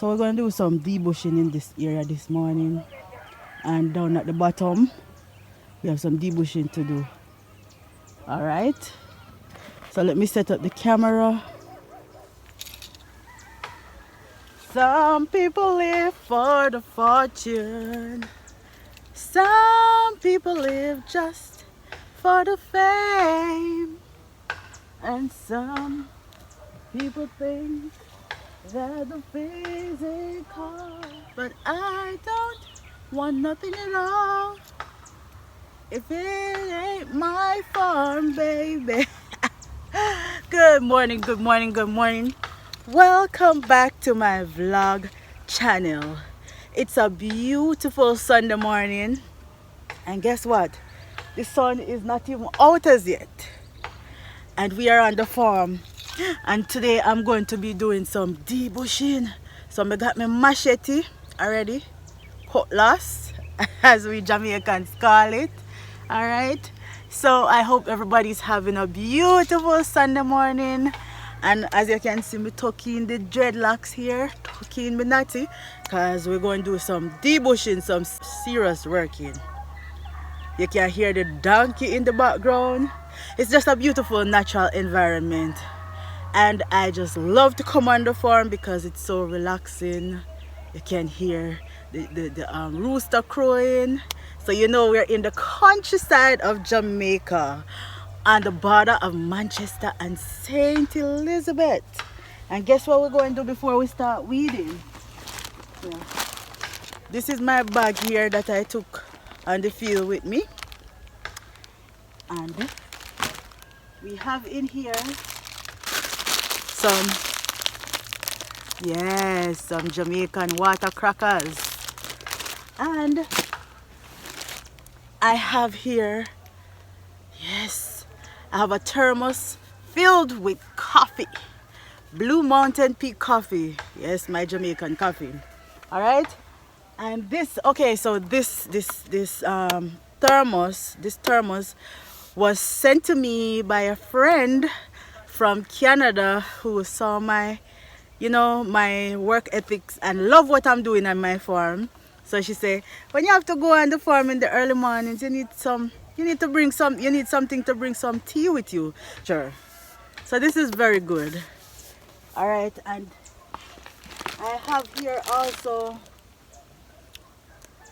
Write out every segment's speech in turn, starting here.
So we're going to do some debushing in this area this morning. And down at the bottom, we have some debushing to do. Alright. So let me set up the camera. Some people live for the fortune. Some people live just for the fame. And some people think that the physical. But I don't want nothing at all if it ain't my farm, baby. Good morning, good morning, good morning. Welcome back to my vlog channel. It's a beautiful Sunday morning, and guess what? The sun is not even out as yet, and we are on the farm. And today I'm going to be doing some debushing. So I got my machete already, cutlass, as we Jamaicans call it. All right. So I hope everybody's having a beautiful Sunday morning. And as you can see, me tucking the dreadlocks here, tucking me natty, because we're going to do some debushing, some serious working. You can hear the donkey in the background. It's just a beautiful natural environment. And I just love to come on the farm because it's so relaxing. You can hear the rooster crowing. So you know we're in the countryside of Jamaica, on the border of Manchester and St. Elizabeth. And guess what we're going to do before we start weeding? Yeah. This is my bag here that I took on the field with me. And we have in here some Jamaican water crackers. And I have here, I have a thermos filled with coffee. Blue Mountain Peak coffee. Yes, my Jamaican coffee. Alright? And this, okay, so this thermos was sent to me by a friend from Canada who saw my, my work ethics and love what I'm doing on my farm. So she said, when you have to go on the farm in the early mornings, you need something to bring some tea with you. Sure. So this is very good. All right, and I have here also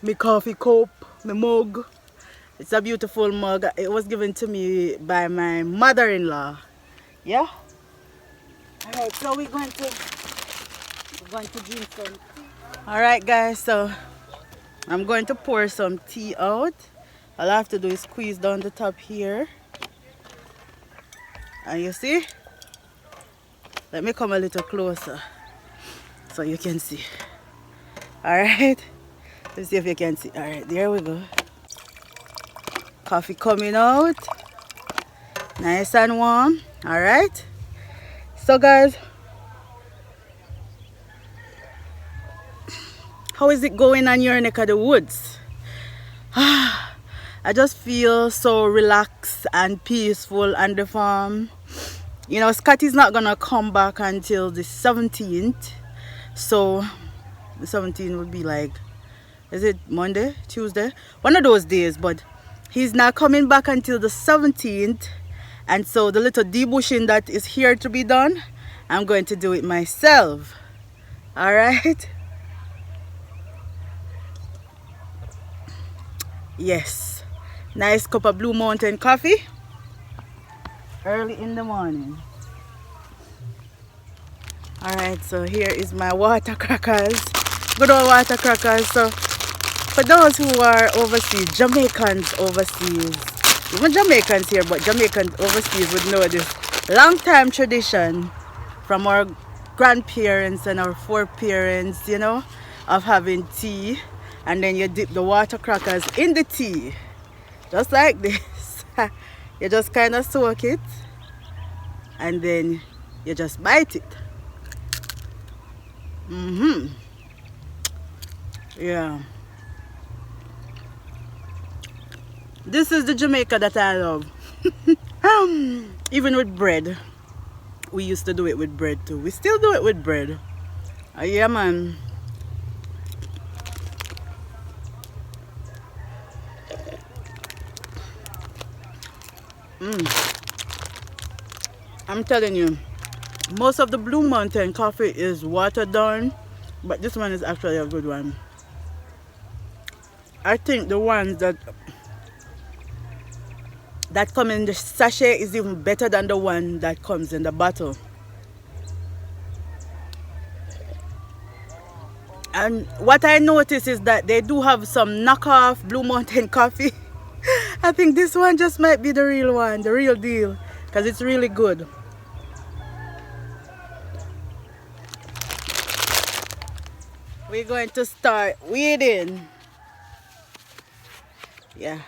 my coffee cup, my mug. It's a beautiful mug. It was given to me by my mother-in-law. Yeah. All right, so we're going to drink some tea. All right, guys. So I'm going to pour some tea out. All I have to do is squeeze down the top here. And you see? Let me come a little closer so you can see. All right. Let's see if you can see. All right, there we go. Coffee coming out. Nice and warm. All right. So guys, how is it going on your neck of the woods? I just feel so relaxed and peaceful on the farm. You know, Scotty's not gonna come back until the 17th. So the 17th would be like, is it Monday, Tuesday? One of those days, but he's not coming back until the 17th. And so the little debushing that is here to be done, I'm going to do it myself. All right. Yes. Nice cup of Blue Mountain coffee. Early in the morning. All right, so here is my water crackers. Good old water crackers. So for those who are overseas, Jamaicans overseas, even Jamaicans here, but Jamaicans overseas would know this long time tradition from our grandparents and our foreparents, of having tea, and then you dip the water crackers in the tea, just like this. You just kind of soak it, and then you just bite it. Yeah. This is the Jamaica that I love. Even with bread. We used to do it with bread too. We still do it with bread. Yeah, man. I'm telling you, most of the Blue Mountain coffee is watered down, but this one is actually a good one. I think the ones that come in the sachet is even better than the one that comes in the bottle. And what I notice is that they do have some knockoff Blue Mountain coffee. I think this one just might be the real one, the real deal, because it's really good. We're going to start weeding. Yeah.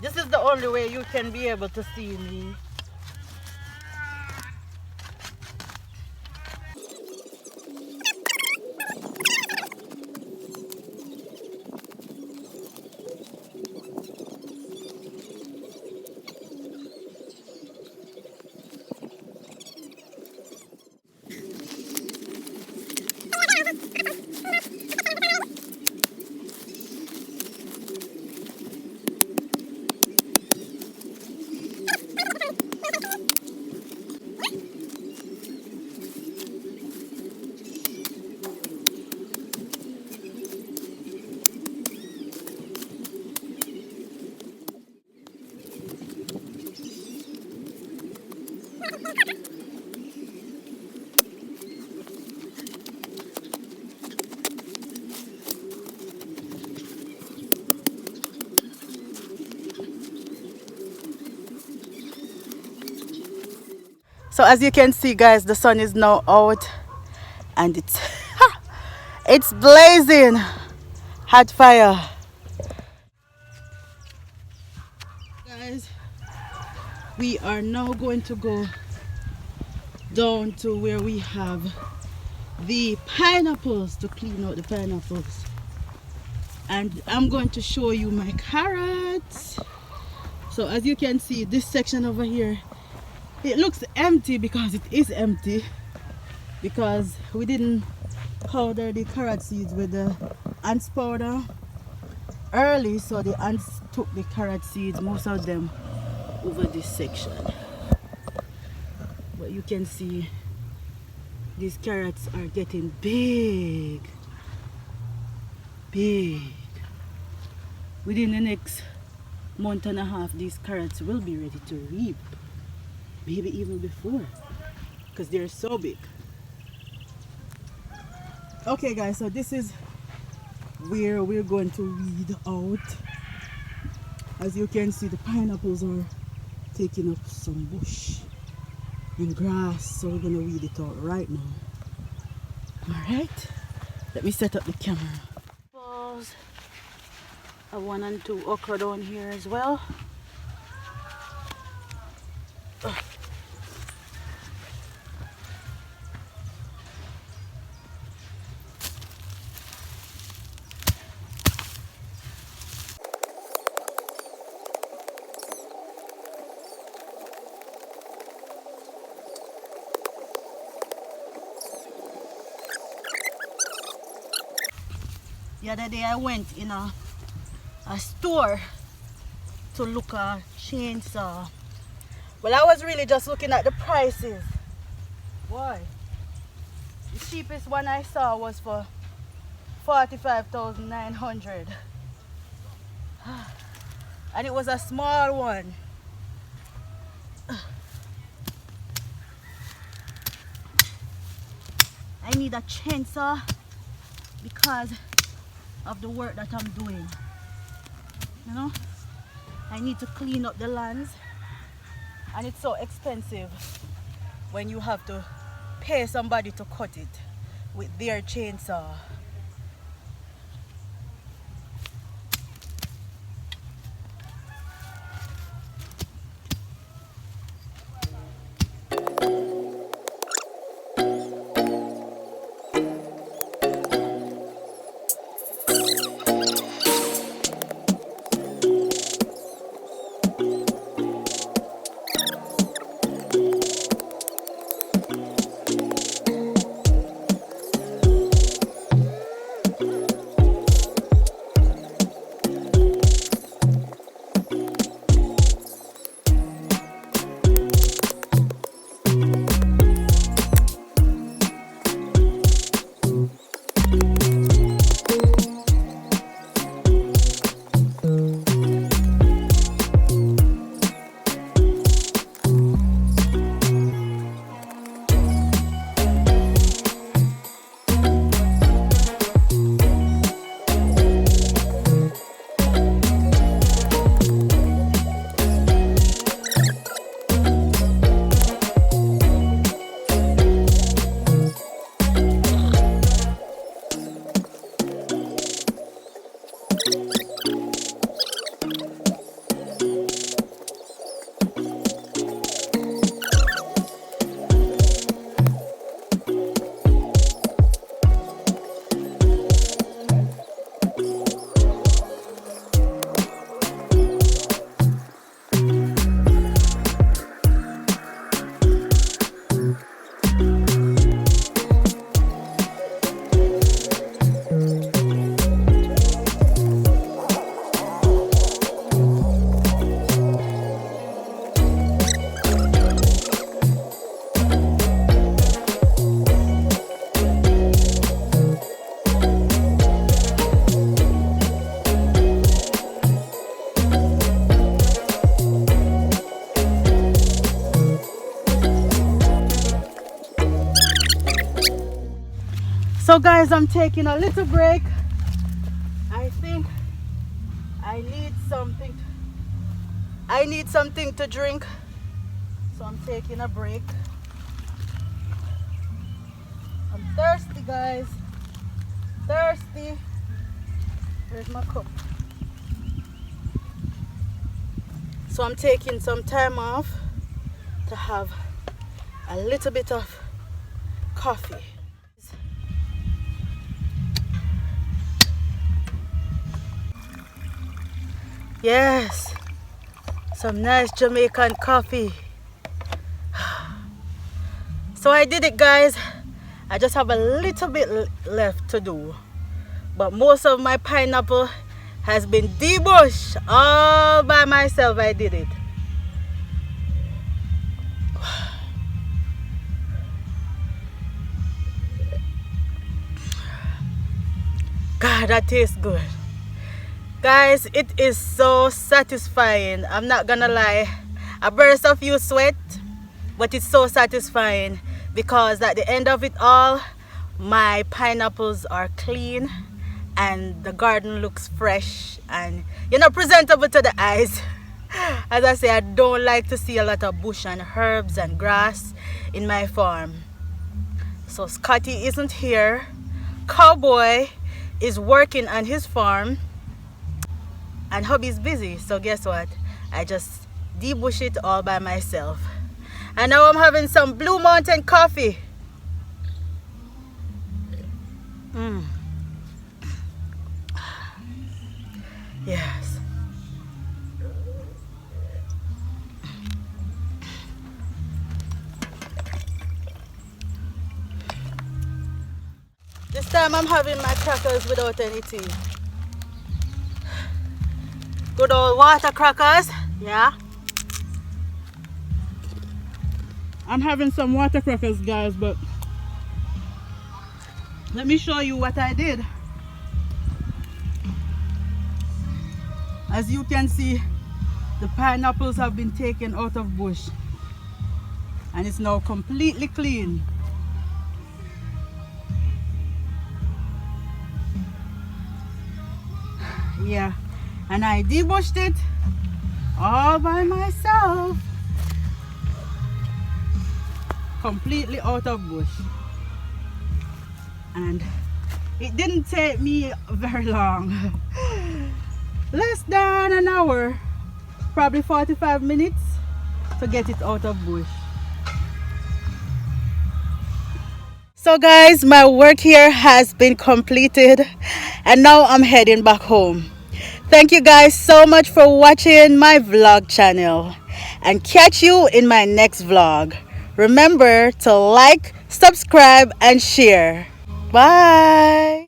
This is the only way you can be able to see me. So as you can see, guys, the sun is now out and it's blazing hot fire. Guys, we are now going to go down to where we have the pineapples to clean out the pineapples. And I'm going to show you my carrots. So as you can see, this section over here, it looks empty because it is empty, because we didn't powder the carrot seeds with the ants powder early, so the ants took the carrot seeds, most of them, over this section. But you can see these carrots are getting big. Within the next month and a half, these carrots will be ready to reap, maybe even before, because they're so big. Okay guys, so this is where we're going to weed out. As you can see, the pineapples are taking up some bush and grass, so we're going to weed it out right now. Alright, let me set up the camera. A 1 and 2 okra down here as well. The other day I went in a store to look at chainsaw. Well, I was really just looking at the prices. Boy, the cheapest one I saw was for 45,900, and it was a small one. I need a chainsaw because of the work that I'm doing. You know, I need to clean up the lands, and it's so expensive when you have to pay somebody to cut it with their chainsaw. So guys, I'm taking a little break. I think I need something to drink. So I'm taking a break. I'm thirsty, guys. Thirsty. Where's my cup? So I'm taking some time off to have a little bit of coffee. Yes, some nice Jamaican coffee. So I did it, guys. I just have a little bit left to do, but most of my pineapple has been debushed all by myself. I did it. God, that tastes good. Guys, it is so satisfying. I'm not gonna lie. I burst a few sweat, but it's so satisfying because at the end of it all, my pineapples are clean and the garden looks fresh and presentable to the eyes. As I say, I don't like to see a lot of bush and herbs and grass in my farm. So Scotty isn't here. Cowboy is working on his farm and hubby's busy. So guess what? I just debush it all by myself. And now I'm having some Blue Mountain coffee. Yes. This time I'm having my crackers without any tea. Good old water crackers, yeah. I'm having some water crackers, guys, but let me show you what I did. As you can see, the pineapples have been taken out of bush and it's now completely clean. Yeah, and I debushed it all by myself, completely out of bush, and it didn't take me very long. Less than an hour, probably 45 minutes to get it out of bush. So guys, my work here has been completed and now I'm heading back home. Thank you guys so much for watching my vlog channel and catch you in my next vlog. Remember to like, subscribe and share. Bye.